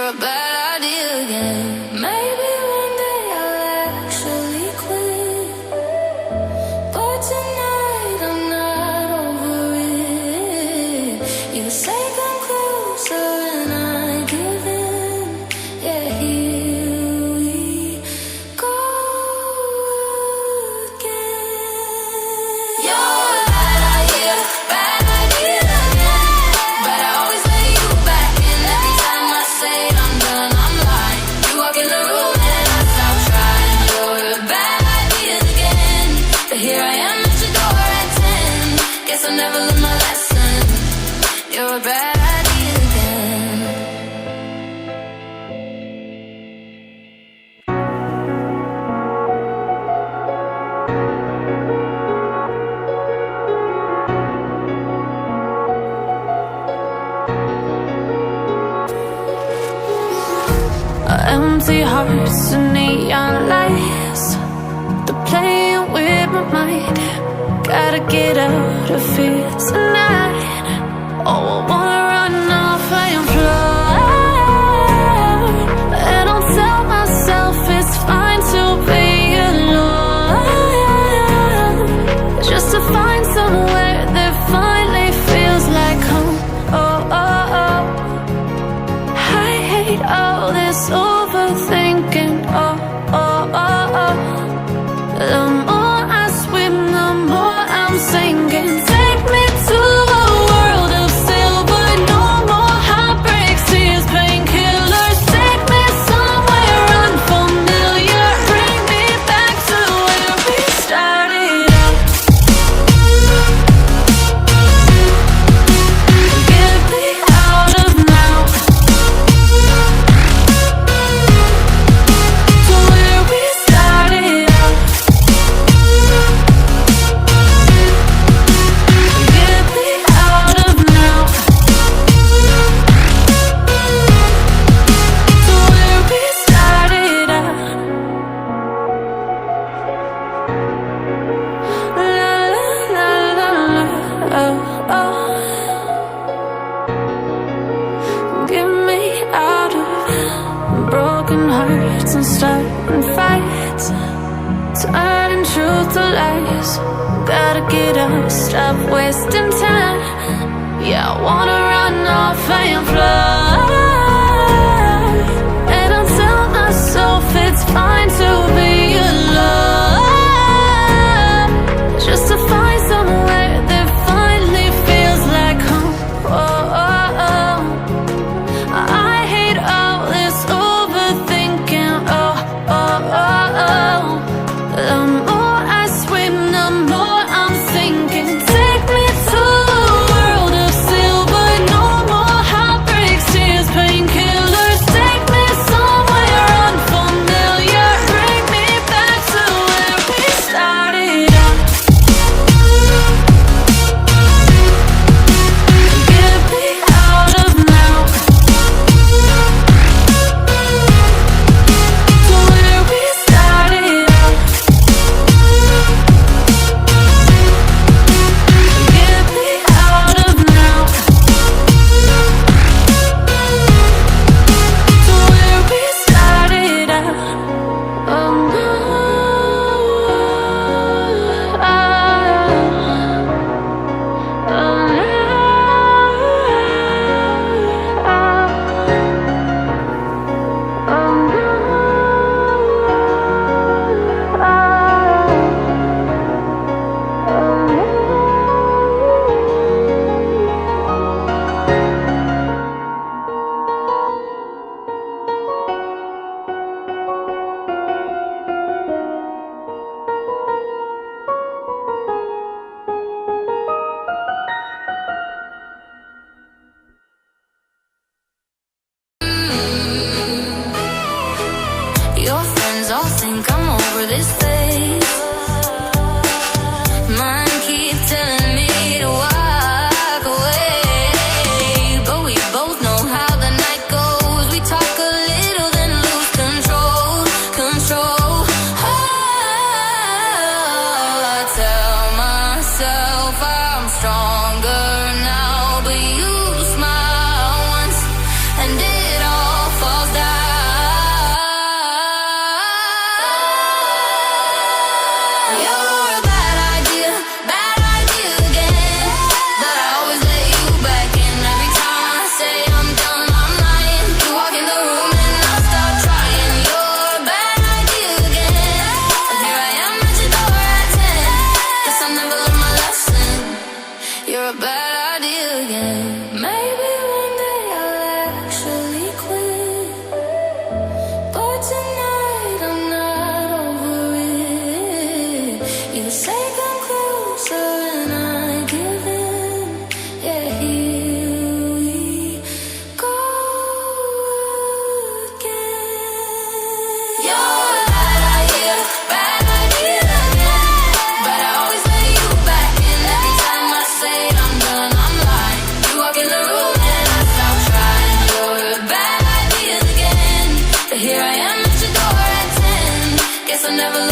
you're a bad idea again. Maybe one day I'll actually quit, but tonight I'm not over it. You say come closer and I give in. Yeah, here we go again. You're a bad idea again. But I always let you back in. Every time I say I'm done, I'm lying. You walk in the room and I stop trying. You're a bad idea again. But here I am at your door at 10. Guess I never learned my lesson. You're a bad idea again. Empty hearts and neon lights, they're playing with my mind. Gotta get out of here tonight. Oh, I wanna run off and fly, and I'll tell myself it's fine to be alone, just to find somewhere that finally feels like home. Oh, oh, oh. I hate all this overthinking. Oh, oh, oh, oh. The more I swim, the more I'm sinking. Take me to a world of silver. No more heartbreaks, tears, painkillers. Take me somewhere unfamiliar. Bring me back to where we started out. Get me out of now, to where we started out. Get me out of now, to where we started out. La la la la la, oh, oh. Get me out of broken hearts and starting fights, turning truth to lies. Gotta get up, stop wasting time. Yeah, I wanna run off and fly, and I'll tell myself it's fine to be alone, just to find somewhere that finally feels like home. Oh, oh, oh. I hate all this overthinking. Oh, oh, oh, oh. The more I swim, the more I'm sinking. Take me to a world of silver. No more heartbreaks, tears, never